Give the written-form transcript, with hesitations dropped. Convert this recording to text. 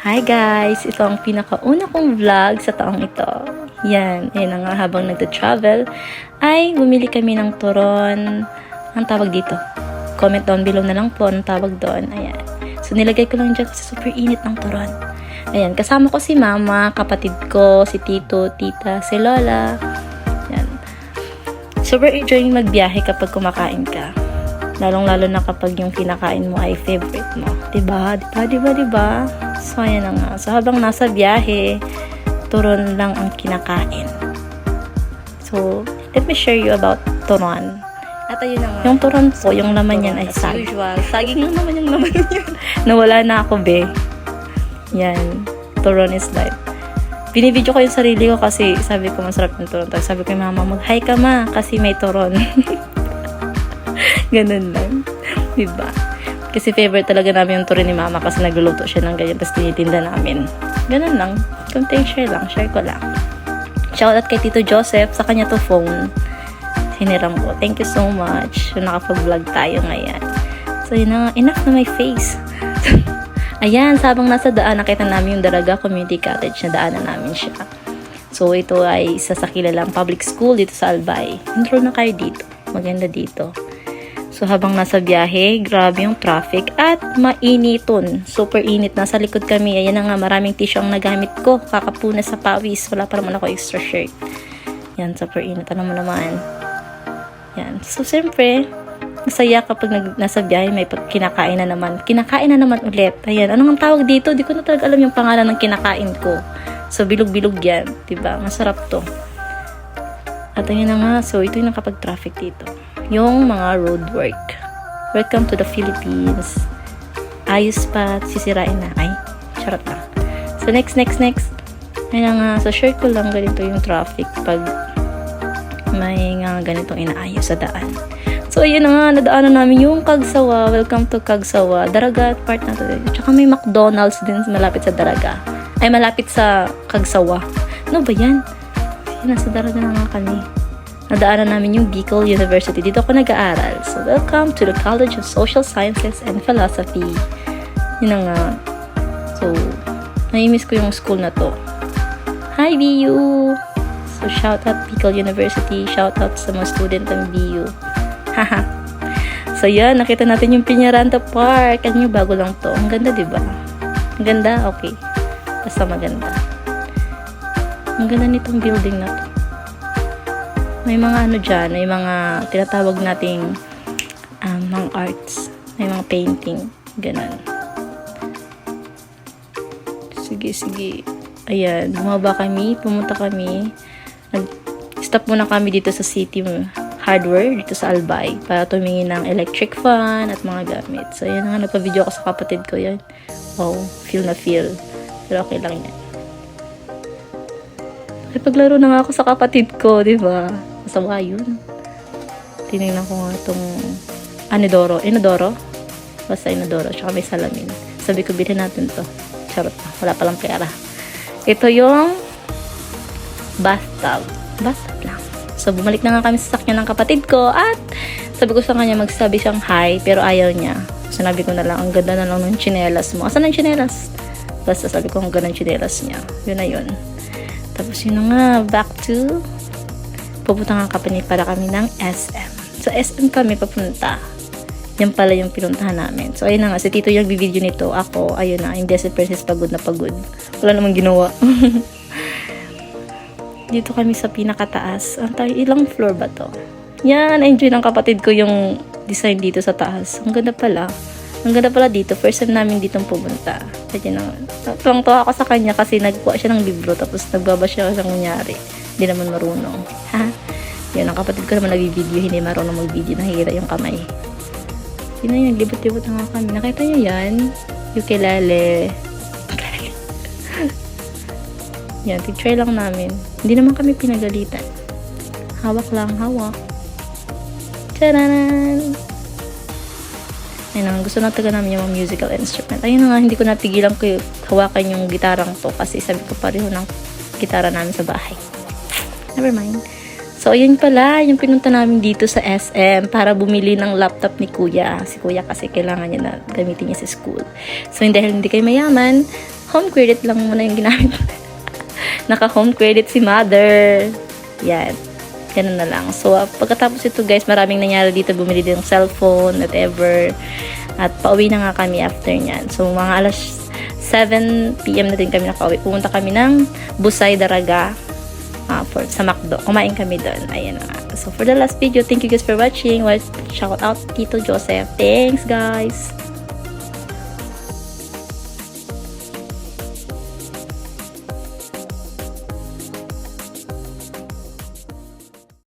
Hi guys! Ito ang pinakauna kong vlog sa taong ito. Yan, ayun nga habang nagta-travel ay bumili kami ng turon. Ang tawag dito? Comment down below na lang po ang tawag doon. Ayan. So nilagay ko lang dyan kasi super init ng turon. Ayan, kasama ko si mama, kapatid ko, si tito, tita, si lola. Yan. Super enjoying magbiyahe kapag kumakain ka. Lalong-lalo na kapag yung kinakain mo ay favorite mo. Diba? So, ayan na nga. So, habang nasa biyahe, turon lang ang kinakain. So, let me share you about turon. At ayun na nga. Yung turon po, yung laman yan ay saging. Saging lang naman yung laman yun. Nawala na ako, be. Yan. Turon is life. Binibidyo ko yung sarili ko kasi sabi ko masarap yung turon. Tapos sabi ko yung mama, mag-hi ka ma kasi may turon. Ganun lang. Diba? Kasi favorite talaga namin yung turon ni mama kasi nagluluto siya ng ganyan tapos tinitinda namin. Ganun lang. Content share lang. Share ko lang. Shoutout kay Tito Joseph. Sa kanya to phone. Hiniram ko. Thank you so much. So, nakapag-vlog tayo ngayon. So, yun na. Enough na my face. Ayan. Sabang nasa daan, nakita namin yung Daraga Community Cottage na daanan namin siya. So, ito ay isa sa kilalang public school dito sa Albay. Enroll na kayo dito. Maganda dito. So, habang nasa biyahe, grabe yung traffic at mainiton. Super init. Nasa likod kami. Ayan na nga, maraming tissue ang nagamit ko. Kakapunas sa pawis. Wala pa naman ako extra shirt. Yan, super init. Ano mo naman. Yan. So, siyempre, masaya kapag nasa biyahe, may kinakain na naman. Kinakain na naman ulit. Ayan. Anong ang tawag dito? Di ko na talaga alam yung pangalan ng kinakain ko. So, bilog-bilog yan. Diba? Masarap to. At ayun na nga. So, ito yung nakapag-traffic dito. Yung mga road work. Welcome to the Philippines. Ayos pa, sisirain na. Ay, charot lang. So, next. Ayun nga, so share ko lang ganito yung traffic pag may nga ganitong inaayos sa daan. So, ayun na nga, nadaanan namin yung Kagsawa. Welcome to Kagsawa. Daraga part na to. Tsaka may McDonald's din malapit sa Daraga. Ay, malapit sa Kagsawa. Ano ba yan? Nasa Daraga na nga kami. Nadaanan namin yung Bicol University. Dito ako nag-aaral. So, welcome to the College of Social Sciences and Philosophy. Yun na nga. So, nai-miss ko yung school na to. Hi, BU! So, shout out Bicol University. Shout out sa mga student ng BU. Haha. So, yan. Nakita natin yung Piñaranta Park. Alam nyo, bago lang to. Ang ganda, diba? Ang ganda? Okay. Basta maganda. Ang ganda nitong building na to. May mga ano dyan, may mga tinatawag nating mga arts. May mga painting. Ganun. Sige. Ayan, bumaba kami, pumunta kami. Nag-stop muna kami dito sa City Hardware, dito sa Albay, para tumingin ng electric fan at mga gamit. So, ayan nga, nagpa-video ako sa kapatid ko yan. Wow, feel na feel. Pero okay lang yan. Ay, paglaro na nga ako sa kapatid ko, di ba? Masawa yun. Tinignan ko nga itong Inodoro. Basta Inodoro. Tsaka may salamin. Sabi ko, bilhin natin to. Charot na. Wala palang pera. Ito yung bathtub. Bathtub lang. So, bumalik na nga kami sa sakyan ng kapatid ko at sabi ko sa kanya, magsabi siyang hi, pero ayaw niya. Sinabi ko na lang, ang ganda na lang ng tsinelas mo. Asan ang tsinelas? Basta sabi ko, ang ganda ng tsinelas niya. Yun na yun. Tapos yun na nga, back to pupunta nga para kami ng SM. So, SM kami papunta. Yan pala yung pinuntahan namin. So, ayun na nga. Si Tito yung video nito. Ako, ayun na. Yung Desert Princess pagod na pagod. Wala namang ginawa. Dito kami sa pinakataas. Ilang floor ba to? Yan. Enjoy ng kapatid ko yung design dito sa taas. Ang ganda pala. Ang ganda pala dito. First time namin ditong pumunta. Kaya na. Tuwang-tuwa ako sa kanya kasi nagkuha siya ng libro tapos nagbaba siya ng kunyari. Hindi naman marunong. Ha? Yan, ang kapatid ko naman nag-video, hindi marunong mag-video, nakikita yung kamay. Yun na yun, libot-libot na nga kami. Nakita nyo yan? Ukulele. Yan, titry lang namin. Hindi naman kami pinagalitan. Hawak lang, hawak. Taranan! Ayun, gusto na taga namin yung mga musical instrument. Ayun na nga, hindi ko napigilan ko hawakan yung gitarang to kasi sabi ko pareho ng gitara namin sa bahay. Never mind. So, ayun pala, yung pinunta namin dito sa SM para bumili ng laptop ni Kuya. Si Kuya kasi kailangan niya na gamitin niya sa school. So, dahil hindi kayo mayaman, home credit lang muna yung ginamit. Naka-home credit si mother. Yan. Ganun na lang. So, pagkatapos ito guys, maraming nangyari dito. Bumili din ng cellphone, whatever. At pauwi na nga kami after nyan. So, mga alas 7 PM na din kami nakauwi. Pumunta kami ng Busay Daraga sa McDo. Kumain kami doon. Ayan na nga. So, for the last video, thank you guys for watching. Shout out Tito Joseph. Thanks guys!